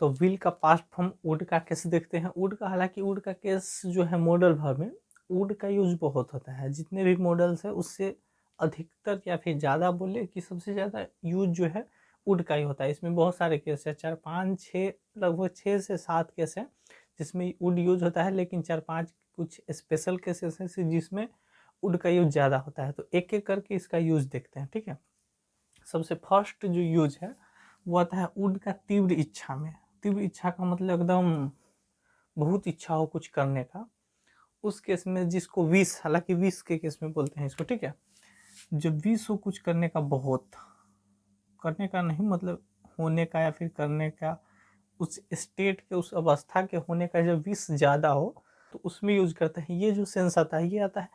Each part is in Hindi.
तो विल का पास्ट फॉर्म वुड का केस देखते हैं। वुड का, हालांकि वुड का केस जो है मॉडल वर्ब में वुड का यूज बहुत होता है। जितने भी मॉडल्स है उससे अधिकतर या फिर ज़्यादा बोले कि सबसे ज़्यादा यूज जो है वुड का ही होता है। इसमें बहुत सारे केस है, 4-5-6 लगभग 6 से 7 केस है जिसमें वुड यूज होता है, लेकिन 4-5 कुछ स्पेशल केसेस हैं जिसमें वुड का यूज ज़्यादा होता है। तो एक एक करके इसका यूज देखते हैं, ठीक है। सबसे फर्स्ट जो यूज है वो आता है वुड का तीव्र इच्छा में। तीव्र इच्छा का मतलब एकदम बहुत इच्छा हो कुछ करने का, उस केस में जिसको विश, हालांकि विश के केस में बोलते हैं इसको, ठीक है। जब विश हो कुछ करने का, बहुत करने का नहीं मतलब होने का या फिर करने का, उस स्टेट के उस अवस्था के होने का जब विश ज़्यादा हो तो उसमें यूज करते हैं। ये जो सेंस आता है ये आता है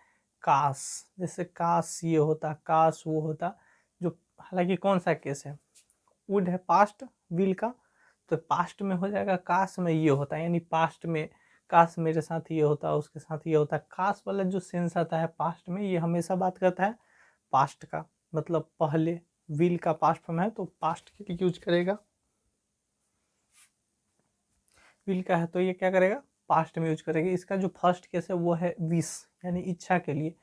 काश, जैसे काश ये होता, काश वो होता। जो हालांकि कौन सा केस है, वुड है पास्ट विल का, तो पास्ट में हो जाएगा काश में ये होता, यानी पास्ट में काश मेरे साथ ये होता, उसके साथ ये होता। काश वाला जो सेंस आता है पास्ट में, ये हमेशा बात करता है पास्ट का, मतलब पहले। विल का पास्ट फॉर्म है तो पास्ट के लिए यूज करेगा। विल का है तो ये क्या करेगा, पास्ट में यूज करेगा। इसका जो फर्स्ट केस है वो है विश, यानी इच्छा के लिए।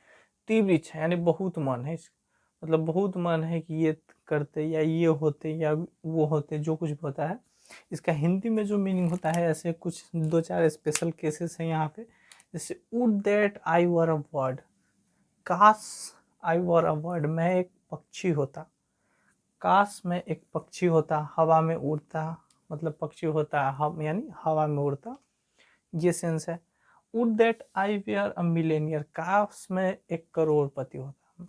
तीव्र इच्छा यानी बहुत मन है, मतलब बहुत मन है कि ये करते या ये होते या वो होते, जो कुछ भी होता है। इसका हिंदी में जो मीनिंग होता है, ऐसे कुछ 2-4 स्पेशल केसेस हैं यहाँ पे। जैसे would that I were a bird, काश आई वर अ बर्ड, मैं एक पक्षी होता। काश मैं एक पक्षी होता, हवा में उड़ता, मतलब पक्षी होता हम यानी हवा में उड़ता, ये सेंस है। Would that I were a millionaire, काश मैं एक करोड़पति होता।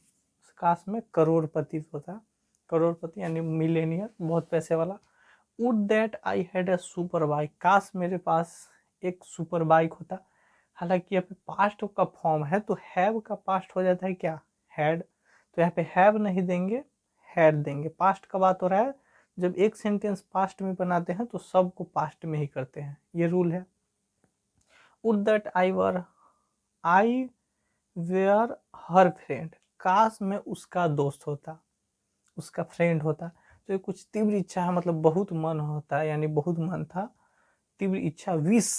काश में करोड़पति होता, करोड़पति यानी मिलेनियर, बहुत पैसे वाला। Would that I had a super bike, काश मेरे पास एक सुपर बाइक होता। हालांकि यहाँ पे पास्ट का फॉर्म है तो हैव का पास्ट हो जाता है क्या, हैड। तो यहाँ पे हैव नहीं देंगे, हैड देंगे। पास्ट का बात हो रहा है, जब एक सेंटेंस पास्ट में बनाते हैं तो सबको पास्ट में ही करते हैं, ये रूल है। Would that I were her friend, काश मैं उसका दोस्त होता, उसका फ्रेंड होता। तो ये कुछ तीव्र इच्छा है, मतलब बहुत मन होता है, यानी बहुत मन था। तीव्र इच्छा, विश,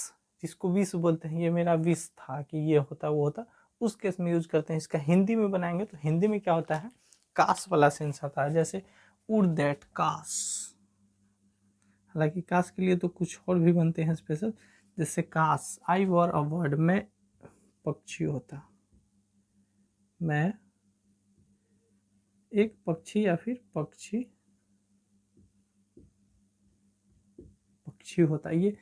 जिसको विश बोलते हैं, ये मेरा विश था कि ये होता वो होता, उस केस में यूज करते हैं। इसका हिंदी में बनाएंगे तो हिंदी में क्या होता है, काश वाला सेंस आता है। जैसे वुड दैट काश, हालांकि काश के लिए तो कुछ और भी बनते हैं स्पेशल। जैसे काश आई वर अ बर्ड, मैं पक्षी होता, मैं एक पक्षी या फिर पक्षी पक्षी होता, ये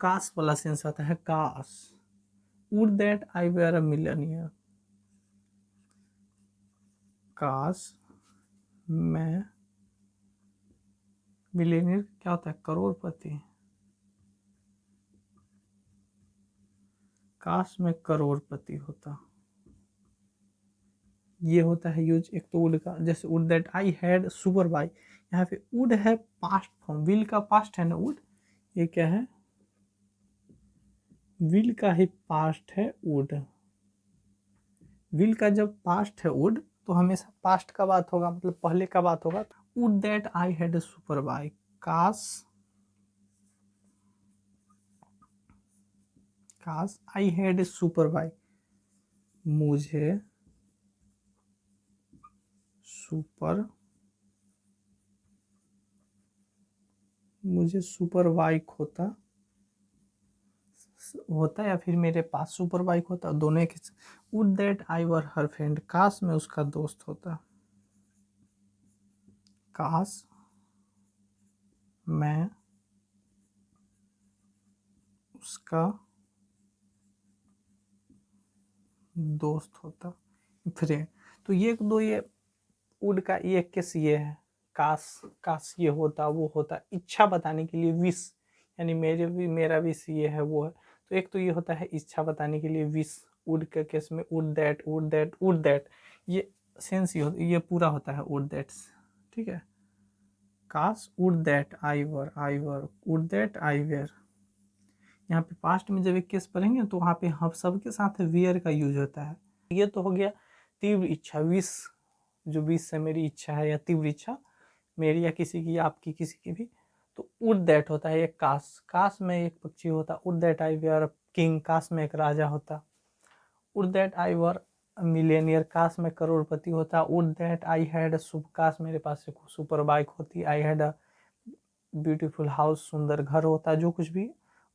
काश वाला सेंस आता है, काश। Would that I were a millionaire, काश मैं, मिलियनियर क्या होता है, करोड़पति, काश मैं करोड़पति होता, ये होता है यूज एक तो वुड का। जैसे would that I had super bike, यहाँ पे वुड है पास्ट फॉर्म, विल का पास्ट है ना वुड, ये क्या है, विल का ही पास्ट है वुड। विल का जब पास्ट है वुड तो हमेशा पास्ट का बात होगा, मतलब पहले का बात होगा। Would that I had a super bike, काश, काश I had a super bike, मुझे सुपर, मुझे सुपर बाइक होता, होता या फिर मेरे पास सुपर बाइक होता, दोनों एक। Would that I were her friend, काश मैं उसका दोस्त होता, काश मैं उसका दोस्त होता, फ्रेंड। तो ये दो, ये वुड का ये केस ये है, काश, काश ये होता वो होता, इच्छा बताने के लिए विश, यानी मेरे भी मेरा विश ये है वो है। तो एक तो ये होता है इच्छा बताने के लिए विश, वुड के केस में would that would that would that, ये सेंस ये पूरा होता है वुड दैट, ठीक है। काश would that I were would that I were, यहाँ पे पास्ट में जब एक केस पढ़ेंगे तो वहाँ पे हम सबके साथ वेयर का यूज होता है। ये तो हो गया तीव्र इच्छा, विश, जो विश है मेरी इच्छा है या तीव्र इच्छा मेरी या किसी की, आपकी किसी की भी। तो वुड दैट होता है एक काश, काश में एक पक्षी होता, would that I were king, काश में एक राजा होता, would that I were Millionaire, काश में करोड़पति होता, वुड दैट आई हैड काश मेरे पास एक सुपर बाइक होती, I had a beautiful house, सुंदर घर होता, जो कुछ भी।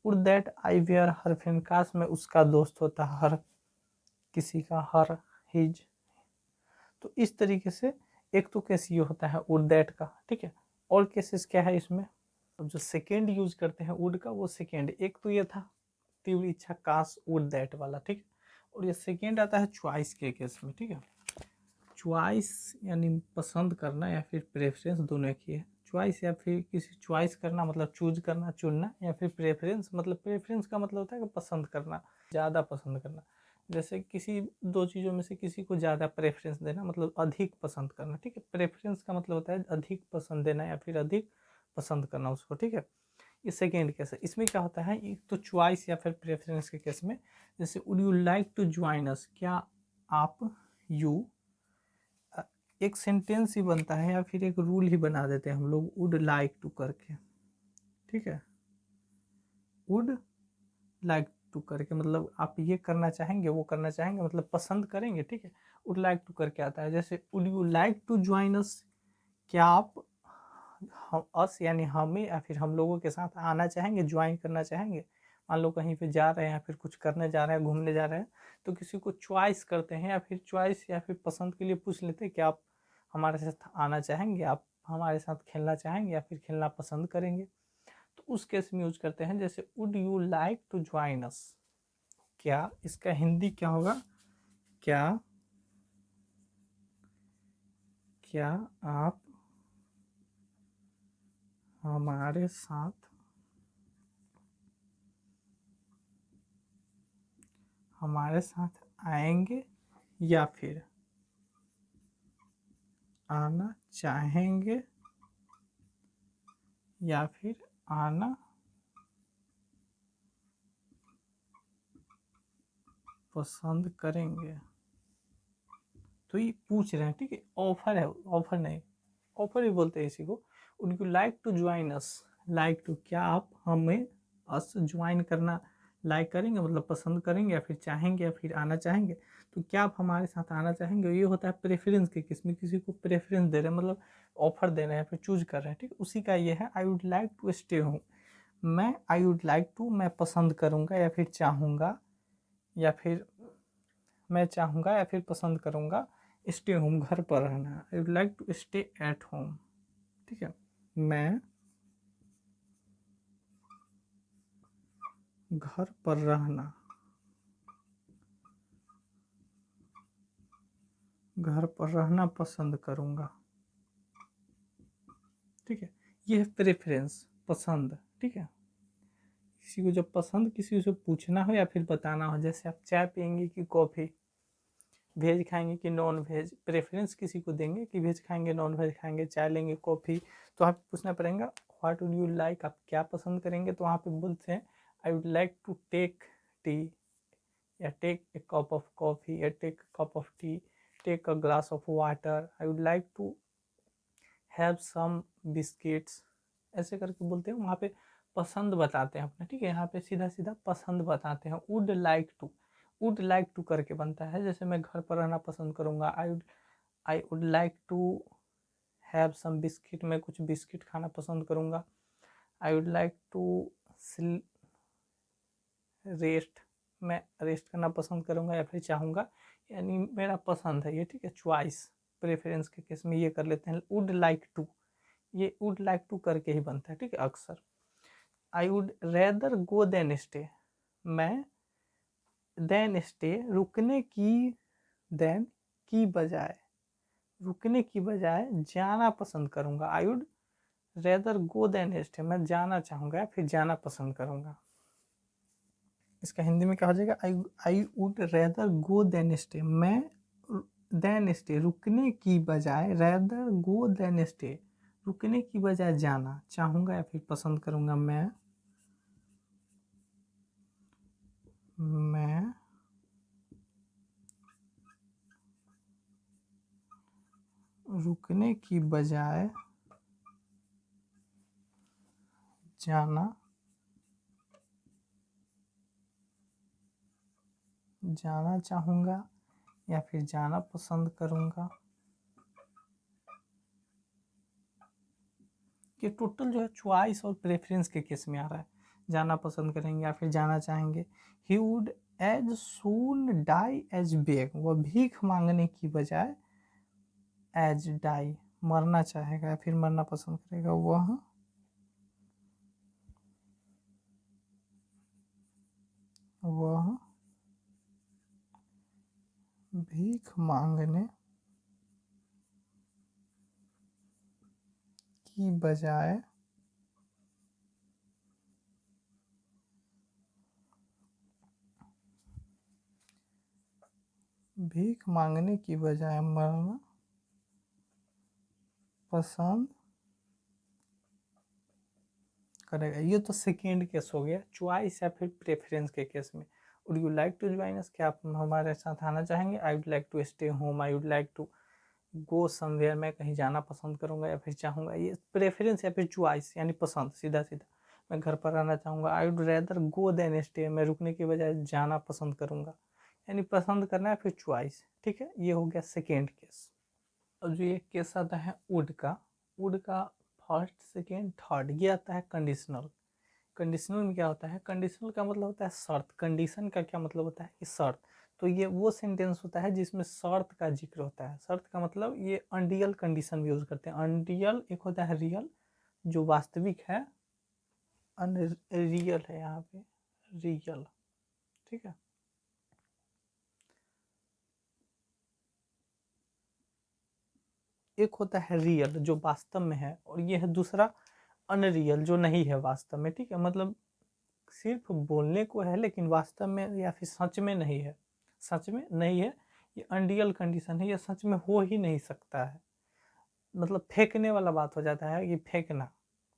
Would that I were her friend, काश में उसका दोस्त होता, हर किसी का, हर हिज। तो इस तरीके से एक तो केस ये होता है वुड दैट का, ठीक है। और केसेस क्या है इसमें, अब जो सेकेंड यूज करते हैं वुड का, वो सेकेंड, एक तो ये था तीव्र इच्छा काश वुड दैट वाला, ठीक है। और ये सेकेंड आता है चॉइस के केस में, ठीक है। चॉइस यानी पसंद करना या फिर प्रेफरेंस, दोनों एक ही है। चॉइस या फिर किसी चॉइस करना मतलब चूज करना, चुनना, या फिर प्रेफरेंस मतलब, प्रेफरेंस का मतलब होता है कि पसंद करना, ज़्यादा पसंद करना। जैसे किसी दो चीज़ों में से किसी को ज़्यादा प्रेफरेंस देना, मतलब अधिक पसंद करना, ठीक है। प्रेफरेंस का मतलब होता है अधिक पसंद देना या फिर अधिक पसंद करना उसको, ठीक है। ये सेकेंड केस है। इसमें क्या होता है, एक तो चॉइस या फिर प्रेफरेंस के केस में, जैसे would you like to join us, क्या आप, यू, एक सेंटेंस ही बनता है या फिर एक रूल ही बना देते हैं हम लोग वुड लाइक टू करके, ठीक है। वुड लाइक टू करके मतलब आप ये करना चाहेंगे, वो करना चाहेंगे, मतलब पसंद करेंगे, ठीक है। वुड लाइक टू करके आता है, जैसे would you like to join us, क्या आप हम अस यानी हमें या फिर हम लोगों के साथ आना चाहेंगे, ज्वाइन करना चाहेंगे। मान लो कहीं पे जा रहे हैं या फिर कुछ करने जा रहे हैं, घूमने जा रहे हैं, तो किसी को चॉइस करते हैं या फिर चॉइस या फिर पसंद के लिए पूछ लेते हैं कि आप हमारे साथ आना चाहेंगे, आप हमारे साथ खेलना चाहेंगे या फिर खेलना पसंद करेंगे। तो उस केस में यूज करते हैं, जैसे would you like to join us, क्या, इसका हिंदी क्या होगा, क्या क्या आप हमारे साथ आएंगे या फिर आना चाहेंगे या फिर आना पसंद करेंगे। तो ये पूछ रहे हैं, ठीक है। ऑफर है, ऑफर नहीं, ऑफर ही बोलते हैं इसी को। उनको like to join us, like to, क्या आप हमें, अस ज्वाइन करना, लाइक करेंगे मतलब पसंद करेंगे या फिर चाहेंगे या फिर आना चाहेंगे। तो क्या आप हमारे साथ आना चाहेंगे, ये होता है प्रेफरेंस के, किसमें किसी को प्रेफरेंस दे रहे हैं, मतलब ऑफर दे रहे हैं फिर चूज कर रहे हैं, ठीक है। उसी का ये है I would like to stay home, मैं आई वुड लाइक टू, मैं पसंद करूँगा या फिर चाहूँगा, या फिर मैं चाहूँगा या फिर पसंद करूँगा स्टे होम, घर पर रहना, I would like to stay at home, ठीक है। मैं घर पर रहना, घर पर रहना पसंद करूँगा, ठीक है। ये है प्रेफरेंस, पसंद, ठीक है। किसी को जब पसंद किसी से पूछना हो या फिर बताना हो, जैसे आप चाय पियेंगे कि कॉफ़ी, वेज खाएंगे कि नॉन वेज, प्रेफरेंस किसी को देंगे कि वेज खाएंगे, नॉन वेज खाएंगे, चाय लेंगे, कॉफ़ी, तो आप पूछना पड़ेगा व्हाट वुड यू लाइक, आप क्या पसंद करेंगे। तो वहाँ पे बोलते हैं I would like to take tea, या take a cup of coffee, या take cup of tea, take a glass of water, I would like to have some biscuits, ऐसे करके बोलते हैं। वहाँ पे पसंद बताते हैं अपना, ठीक है। यहाँ पे सीधा सीधा पसंद बताते हैं। Would like to, would like to करके बनता है, जैसे मैं घर पर रहना पसंद करूँगा, I would like to have some biscuit, मैं कुछ बिस्किट खाना पसंद करूँगा। I would like to rest, मैं रेस्ट करना पसंद करूँगा या फिर चाहूँगा, यानी मेरा पसंद है ये, ठीक है। चॉइस प्रेफरेंस के केस में ये कर लेते हैं वुड लाइक टू, ये वुड लाइक टू करके ही बनता है, ठीक है अक्सर। I would rather go than stay, मैं देन स्टे, रुकने की, देन की बजाय, रुकने की बजाय जाना पसंद करूँगा। I would rather go than stay, मैं जाना चाहूँगा या फिर जाना पसंद करूँगा। इसका हिंदी में क्या हो जाएगा, I would rather go than stay, मैं देन स्टे, रुकने की बजाय, रेदर गो देन स्टे, रुकने की बजाय जाना चाहूँगा या फिर पसंद करूँगा। मैं रुकने की बजाय जाना चाहूँगा या फिर जाना पसंद करूँगा। ये टोटल जो है चॉइस और प्रेफरेंस के केस में आ रहा है। जाना पसंद करेंगे या फिर जाना चाहेंगे। He would as soon die as beg, वह भीख मांगने की बजाय एज डाई मरना चाहेगा या फिर मरना पसंद करेगा। वह भीख मांगने की बजाय मरना पसंद करेगा। ये तो सेकेंड केस हो गया, चॉइस या फिर प्रेफरेंस के केस में। Would you like to join us, क्या आप हमारे साथ आना चाहेंगे। I would like to stay home, I would like to go somewhere, मैं कहीं जाना पसंद करूंगा या फिर चाहूँगा। ये प्रेफरेंस या फिर चॉइस यानी पसंद, सीधा सीधा मैं घर पर रहना चाहूँगा। I would rather go than stay, मैं रुकने के बजाय जाना पसंद करूँगा, यानी पसंद करना है फिर चॉइस। ठीक है, ये हो गया सेकेंड केस। और जो ये केस आता है वुड का फर्स्ट सेकेंड थर्ड, ये आता है कंडीशनल। कंडीशनल में क्या होता है, कंडीशनल का मतलब होता है शर्त। कंडीशन का क्या मतलब होता है कि शर्त। तो ये वो सेंटेंस होता है जिसमें शर्त का जिक्र होता है। शर्त का मतलब ये अनरियल कंडीशन भी यूज करते हैं। अनरियल एक होता है रियल, जो वास्तविक है, अनरियल है यहाँ पे रियल। ठीक है, एक होता है रियल जो वास्तव में है, और ये है दूसरा अनरियल जो नहीं है वास्तव में। ठीक है, मतलब सिर्फ बोलने को है लेकिन वास्तव में या फिर सच में नहीं है। सच में नहीं है, ये अनरियल कंडीशन है, ये सच में हो ही नहीं सकता है। मतलब फेंकने वाला बात हो जाता है कि फेंकना,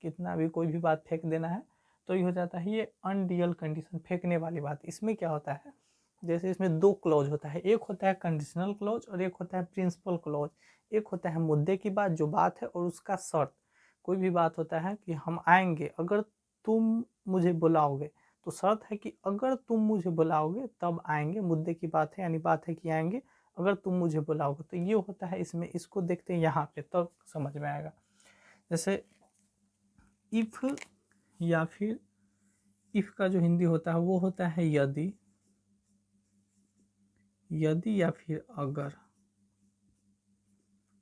कितना भी कोई भी बात फेंक देना है तो ये हो जाता है ये अनरियल कंडीशन, फेंकने वाली बात। इसमें क्या होता है, जैसे इसमें दो क्लॉज होता है, एक होता है कंडीशनल क्लॉज और एक होता है प्रिंसिपल क्लॉज। एक होता है मुद्दे की बात जो बात है, और उसका शर्त। कोई भी बात होता है कि हम आएंगे अगर तुम मुझे बुलाओगे, तो शर्त है कि अगर तुम मुझे बुलाओगे तब आएंगे, मुद्दे की बात है यानी बात है कि आएंगे अगर तुम मुझे बुलाओगे। तो ये होता है इसमें, इसको देखते हैं यहाँ पे तब समझ में आएगा। जैसे इफ या फिर इफ का जो हिंदी होता है वो होता है यदि, या फिर अगर।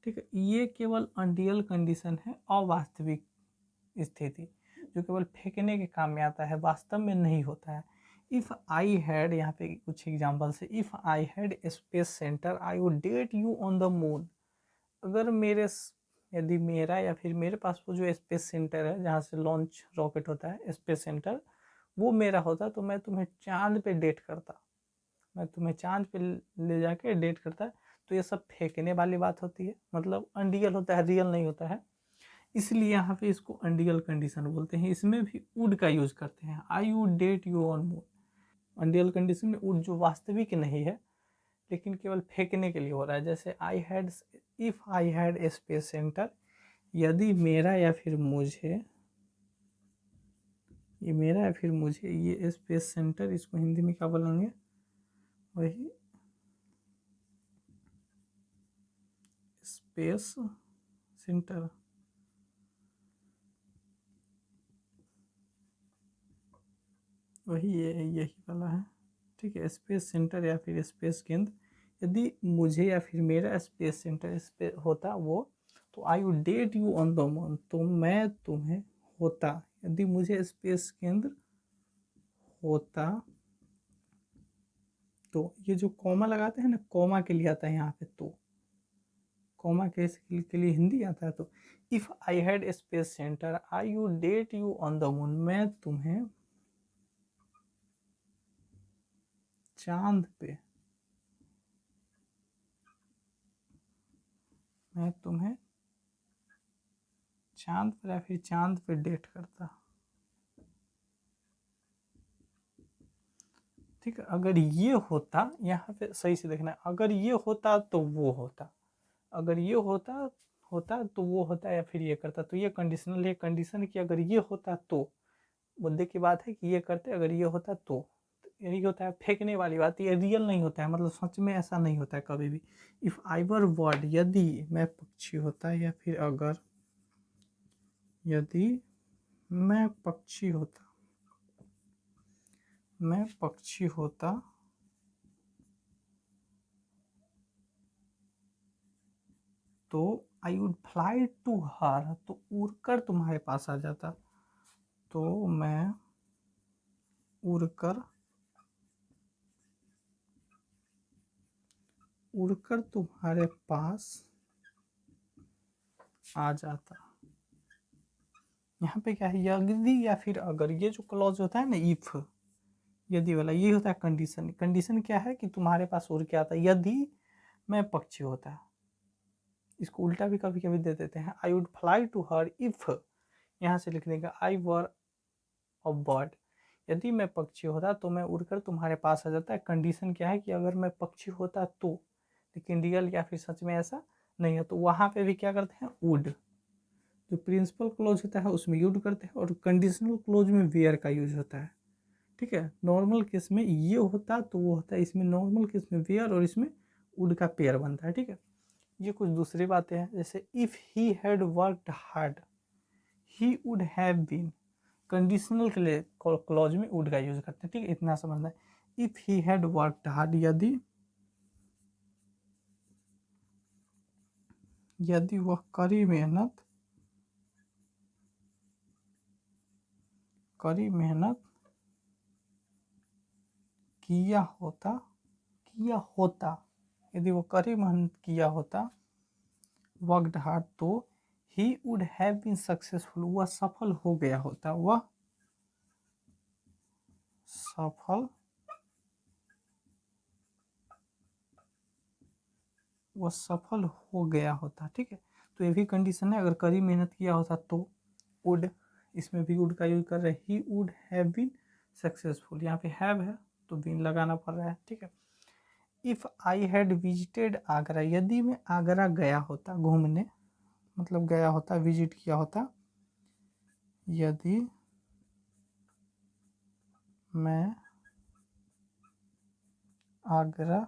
ठीक है, ये केवल अनरियल कंडीशन है, अवास्तविक स्थिति, जो केवल फेंकने के काम में आता है, वास्तव में नहीं होता है। इफ आई हैड, यहाँ पे कुछ एग्जाम्पल से, if I had space centre I would date you on the moon. अगर यदि मेरा या फिर मेरे पास वो जो स्पेस सेंटर है जहाँ से लॉन्च रॉकेट होता है, स्पेस सेंटर, वो मेरा होता तो मैं तुम्हें चांद पे डेट करता, मैं तुम्हें चांद पे ले जाके डेट करता। तो ये सब फेंकने वाली बात होती है, मतलब अनरियल होता है, रियल नहीं होता है, इसलिए यहाँ पे इसको अनरियल कंडीशन बोलते हैं। इसमें भी वुड का यूज करते हैं, I would date you on moon. Unreal condition में वुड जो वास्तविक नहीं है लेकिन केवल फेंकने के लिए हो रहा है। जैसे if I had a space centre, यदि मेरा या फिर मुझे, ये मेरा या फिर मुझे ये स्पेस सेंटर, इसको हिंदी में क्या बोलेंगे, वही स्पेस सेंटर, वही यही वाला है। ठीक है, स्पेस सेंटर या फिर स्पेस केंद्र, यदि मुझे या फिर मेरा स्पेस सेंटर होता वो, तो I would date you on the moon, तो मैं तुम्हें होता, यदि मुझे स्पेस केंद्र होता तो। ये जो कॉमा लगाते हैं ना, कॉमा के लिए आता है यहाँ पे तो, कॉमा के लिए हिंदी आता है। तो if I had space centre I would date you on the moon, मैं तुम्हें चांद पे, मैं तुम्हें चांद पर या फिर चांद पे डेट करता। ठीक है, अगर ये होता, यहाँ पे सही से देखना है, अगर ये होता तो वो होता, अगर ये होता होता तो वो होता या फिर ये करता। तो ये कंडीशनल है, कंडीशन की अगर ये होता तो, मुद्दे की बात है कि ये करते अगर ये होता तो यही होता है फेंकने वाली बात, ये रियल नहीं होता है, मतलब सच में ऐसा नहीं होता है कभी भी। इफ़ आई वर बर्ड, यदि मैं पक्षी होता, या फिर अगर यदि मैं पक्षी होता, मैं पक्षी होता तो I would fly to her, तो उड़कर तुम्हारे पास आ जाता, तो मैं उड़कर उड़कर तुम्हारे पास आ जाता। यहाँ पे क्या है, यदि या फिर अगर, ये जो क्लॉज होता है ना इफ, यदि वाला, ये होता है कंडीशन। कंडीशन क्या है कि तुम्हारे पास उड़ के आता, यदि मैं पक्षी होता। इसको उल्टा भी कभी कभी दे देते हैं, I would fly to her if, यहाँ से लिख देगा आई वर अ बर्ड, यदि मैं पक्षी होता तो मैं उड़कर तुम्हारे पास आ जाता है। कंडीशन क्या है कि अगर मैं पक्षी होता तो, लेकिन रियल या फिर सच में ऐसा नहीं है, तो वहाँ पे भी क्या करते हैं, वुड। जो प्रिंसिपल क्लोज होता है उसमें यूज करते हैं, और कंडीशनल क्लोज में वेयर का यूज होता है। ठीक है, नॉर्मल केस में ये होता तो वो होता है, इसमें नॉर्मल केस में वेयर और इसमें वुड का पेयर बनता है। ठीक है, ये कुछ दूसरी बातें हैं, जैसे if he had worked hard he would have been, conditional के लिए क्लॉज में वुड का यूज करते हैं। ठीक है, इतना समझना है। If he had worked hard, यदि वह कड़ी मेहनत किया होता, यदि वो कड़ी मेहनत किया होता, वर्कड हार्ड, तो he would have been successful, वह सफल हो गया होता, वह सफल हो गया होता। ठीक है, तो ये भी कंडीशन है, अगर कड़ी मेहनत किया होता तो वुड, इसमें भी वुड का यूज कर रहे हैं, he would have been successful, यहाँ पे हैव है तो बीन लगाना पड़ रहा है। ठीक है, if I had visited Agra, यदि मैं आगरा गया होता घूमने, मतलब गया होता, विजिट किया होता, यदि मैं आगरा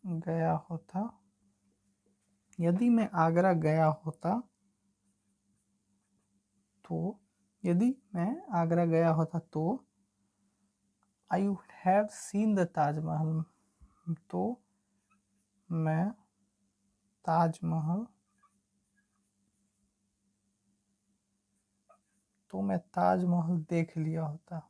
गया होता, यदि मैं आगरा गया होता तो, यदि मैं आगरा गया होता तो I would have seen the Taj Mahal, तो मैं ताजमहल देख लिया होता,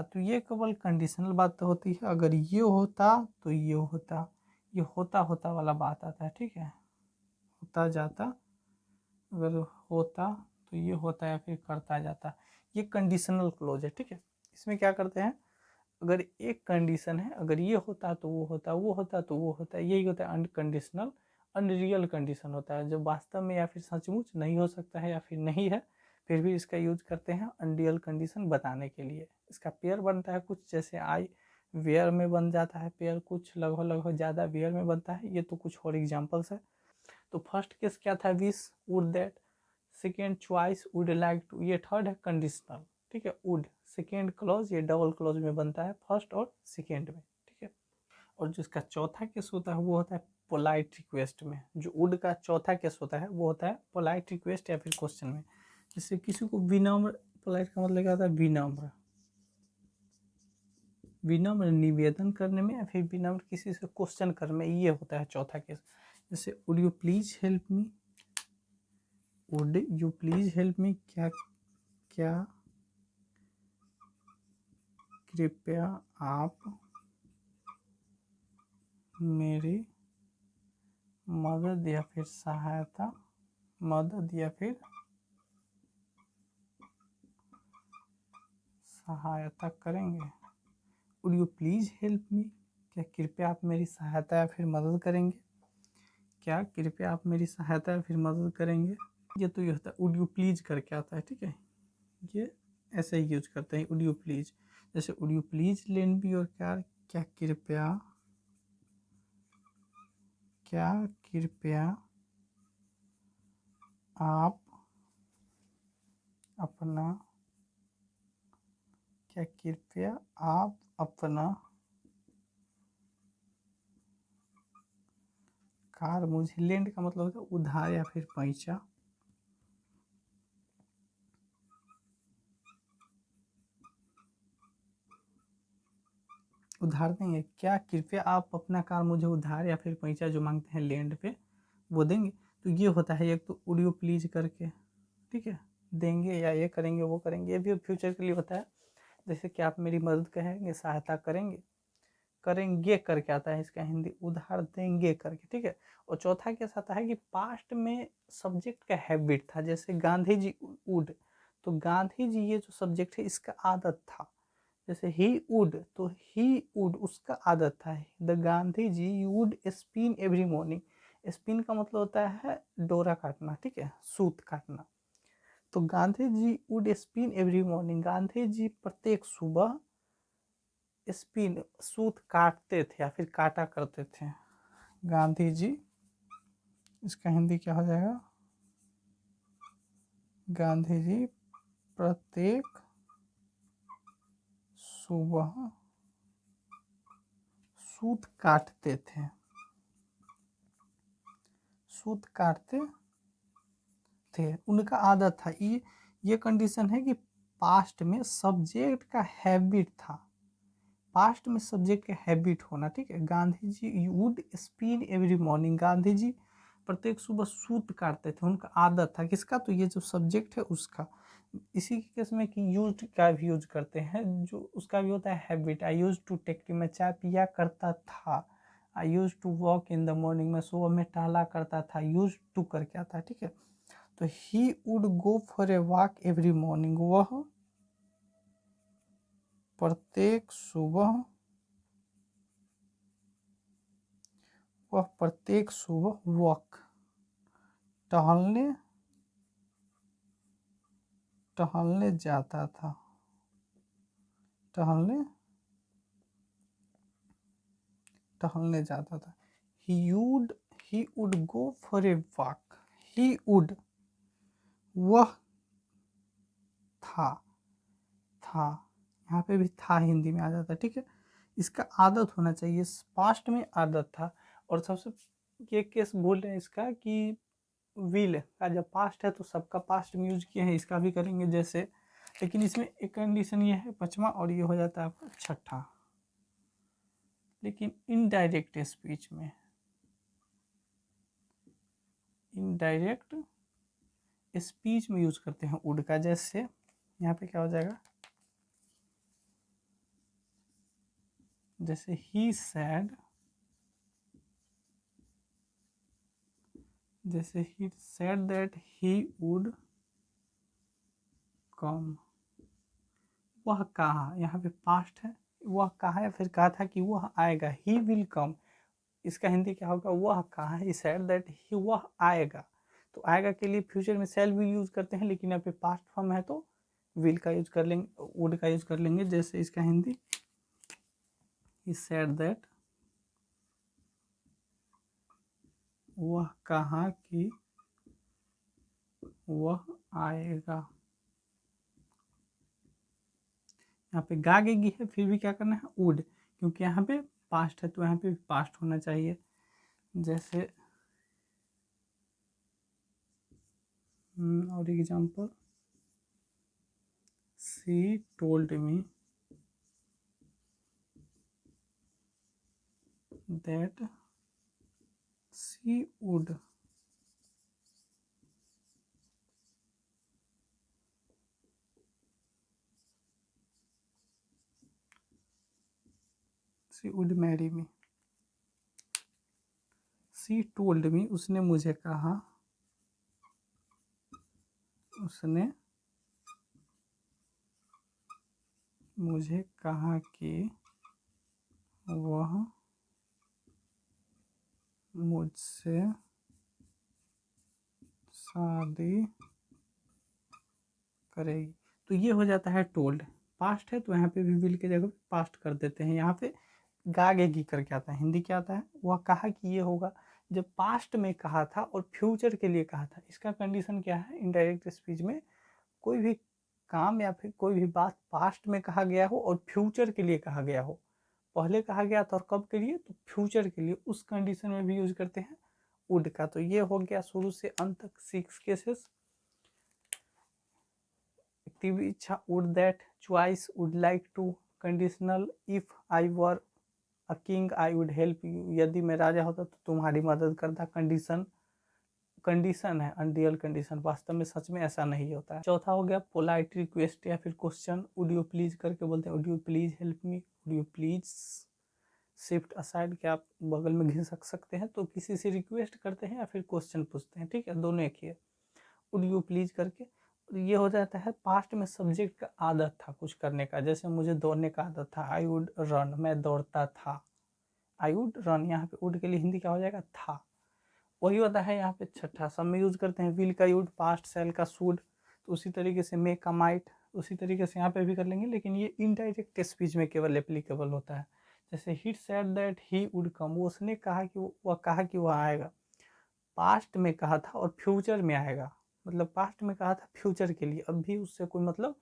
तो ये केवल कंडीशनल बात होती है। अगर ये होता तो ये होता, ये होता वाला बात आता है। ठीक है, होता जाता, अगर होता तो ये होता, या फिर करता जाता, ये कंडीशनल क्लोज है। ठीक है, इसमें क्या करते हैं, अगर एक कंडीशन है, अगर ये होता तो वो होता, वो होता तो वो होता, यही होता है अनकंडीशनल, अनरियल कंडीशन होता है, जो वास्तव में या फिर सचमुच नहीं हो सकता है या फिर नहीं है, फिर भी इसका यूज करते हैं अनरियल कंडीशन बताने के लिए। इसका पेयर बनता है कुछ, जैसे आई वेयर में बन जाता है पेयर, कुछ लगभग ज़्यादा वेयर में बनता है। ये तो कुछ और एग्जाम्पल्स है। तो फर्स्ट केस क्या था, wish, would, that. Second choice, would like to. ये थर्ड है कंडीशनल। ठीक है, वुड सेकेंड क्लॉज, ये डबल क्लॉज में बनता है फर्स्ट और सेकेंड में। ठीक है, और जो इसका चौथा केस होता है वो होता है पोलाइट रिक्वेस्ट में। जो वुड का चौथा केस होता है वो होता है पोलाइट रिक्वेस्ट या फिर क्वेश्चन में। जैसे किसी को विनम्र, पोलाइट का मतलब क्या होता है, विनम्र, विनम्र निवेदन करने में, या फिर विनम्र किसी से क्वेश्चन करने में, ये होता है चौथा केस। जैसे would you please help me, would you please help me, क्या क्या कृपया आप मेरी मदद या फिर सहायता करेंगे। Would you please help me, क्या कृपया आप मेरी सहायता या फिर मदद करेंगे, क्या कृपया आप मेरी सहायता या फिर मदद करेंगे। ये तो ये होता है वुड यू प्लीज करके आता है। ठीक है, ये ऐसे ही यूज करते हैं वुड यू प्लीज। जैसे would you please lend me your car, क्या कृपया क्या कृपया आप अपना क्या कृपया आप अपना कार मुझे, लेंड का मतलब होता है उधार या फिर पैसा, उधार देंगे। क्या कृपया आप अपना कार मुझे उधार या फिर पैसा जो मांगते हैं लेंड पे वो देंगे। तो ये होता है एक तो वुड यू प्लीज करके, ठीक है, देंगे या ये करेंगे वो करेंगे, ये भी फ्यूचर के लिए होता है। जैसे कि आप मेरी मदद करेंगे, सहायता करेंगे, करेंगे करके आता है इसका हिंदी, उधार देंगे करके, ठीक है। और चौथा कैसा आता है कि पास्ट में सब्जेक्ट का हैबिट था, जैसे गांधी जी वुड, तो गांधी जी ये जो सब्जेक्ट है इसका आदत था। जैसे ही वुड, तो ही वुड उसका आदत था। The Gandhi ji would spin every morning, spin का मतलब होता है डोरा काटना, ठीक है, सूत काटना। तो Gandhi ji would spin every morning, Gandhi ji प्रत्येक सुबह स्पिन सूत काटते थे या फिर काटा करते थे। गांधी जी, इसका हिंदी क्या हो जाएगा, गांधी जी प्रत्येक सुबह सूत काटते थे, सूत काटते थे, उनका आदत था। ये कंडीशन है कि पास्ट में सब्जेक्ट का हैबिट था, पास्ट में सब्जेक्ट का हैबिट होना, ठीक है। Gandhi ji would spin every morning, Gandhi ji प्रत्येक सुबह सूत काटते थे, उनका आदत था। किसका, तो ये जो सब्जेक्ट है उसका। इसी के केस में कि यूज का भी यूज करते हैं, जो उसका भी होता है habit. I use to take tea, मैं चाय पिया करता था। I use to walk in the morning, मैं सुबह में टहला करता था, यूज टू करके आता है, ठीक है। तो he would go for a walk every morning, वह प्रत्येक सुबह, वह प्रत्येक सुबह वॉक टहलने टहलने जाता था, टहलने टहलने जाता था। He would go for a walk, he would, वह था, था, यहाँ पे भी था हिंदी में आ जाता है, ठीक है। इसका आदत होना चाहिए, पास्ट में आदत था। और सबसे ये केस बोल रहे हैं इसका कि विल का जब पास्ट है तो सबका पास्ट में यूज किए हैं, इसका भी करेंगे जैसे। लेकिन इसमें एक कंडीशन ये है पांचवा, और ये हो जाता है आपका छठा। लेकिन इनडायरेक्ट स्पीच में, इनडायरेक्ट स्पीच में यूज करते हैं वुड का। जैसे यहाँ पे क्या हो जाएगा, जैसे ही सैड, जैसे ही said that he would come, वह कहा, यहाँ पे पास्ट है, वह कहा या फिर कहा था कि वह आएगा, ही विल कम। इसका हिंदी क्या होगा, वह कहा, ही सैड दैट ही, वह आएगा। तो आएगा के लिए फ्यूचर में शैल भी यूज करते हैं, लेकिन यहाँ पे पास्ट फॉर्म है तो विल का यूज कर लेंगे, वुड का यूज कर लेंगे। जैसे इसका हिंदी, ही सैड दैट, वह कहा कि वह आएगा। यहाँ पे गागेगी है, फिर भी क्या करना है, वुड, क्योंकि यहाँ पे पास्ट है तो यहाँ पे पास्ट होना चाहिए। जैसे और example, she told me that she would, she would marry me. She told me, उसने मुझे कहा, उसने मुझे कहा कि वह मुझसे शादी करेगी। तो ये हो जाता है टोल्ड, पास्ट है तो यहाँ पे भी विल के जगह पास्ट कर देते हैं। यहाँ पे गागेगी करके आता है, हिंदी क्या आता है, वह कहा कि ये होगा, जब पास्ट में कहा था और फ्यूचर के लिए कहा था, इसका कंडीशन क्या है, इनडायरेक्ट स्पीच में कोई भी काम या फिर कोई भी बात पास्ट में कहा गया हो और फ्यूचर के लिए कहा गया हो, पहले कहा गया था और कब के लिए, तो फ्यूचर के लिए, उस कंडीशन में भी यूज करते हैं वुड का। तो ये हो गया शुरू से अंत तक 6 केसेस। एक्टिव इच्छा, would that, choice, would like to, conditional, if I were a king I would help you, यदि मैं राजा होता तो तुम्हारी मदद करता। कंडीशन, कंडीशन है, अनरियल कंडीशन, वास्तव में सच में ऐसा नहीं होता है। चौथा हो गया पोलाइट रिक्वेस्ट या फिर क्वेश्चन, वुड यू प्लीज करके बोलते हैं, would you please help me, would you please shift aside, क्या आप बगल में घिसक सकते हैं, तो किसी से रिक्वेस्ट करते हैं या फिर क्वेश्चन पूछते हैं, ठीक है, दोनों एक ही है। वुड यू प्लीज करके ये हो जाता है पास्ट में सब्जेक्ट का आदत था कुछ करने का, जैसे मुझे दौड़ने का आदत था, आई वुड रन, मैं दौड़ता था, आई वुड रन, यहाँ पे वुड के लिए हिंदी क्या हो जाएगा, था। वही होता है यहाँ पे छठा, सब में यूज करते हैं, विल का यूज, पास्ट सेल का शुड, तो उसी तरीके से मे का माइट, उसी तरीके से यहाँ पे भी कर लेंगे, लेकिन ये इनडायरेक्ट स्पीच में केवल एप्लीकेबल होता है। जैसे he said that he would कम, वो उसने कहा कि वह कहा कि वह आएगा, पास्ट में कहा था और फ्यूचर में आएगा, मतलब पास्ट में कहा था फ्यूचर के लिए, अब भी उससे कोई मतलब,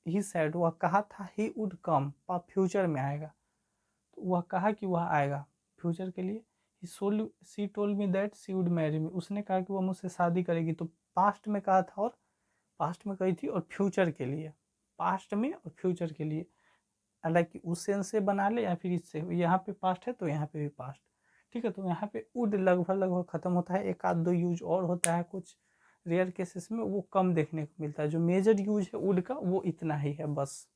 ही सेड, वह कहा था ही वुड कम, फ्यूचर में आएगा, तो वह कहा कि वह आएगा फ्यूचर के लिए। She told me that she would marry me, उसने कहा कि वह मुझसे शादी करेगी, तो पास्ट में कहा था और पास्ट में कही थी और फ्यूचर के लिए, पास्ट में और फ्यूचर के लिए, हालांकि उस सेंस से बना ले या फिर इससे, यहाँ पे पास्ट है तो यहाँ पे भी पास्ट, ठीक है। तो यहाँ पे वुड लगभग लगभग खत्म होता है, एक आध दो यूज और होता है कुछ रेयर केसेस में, वो कम देखने को मिलता है, जो मेजर यूज है वुड का वो इतना ही है बस।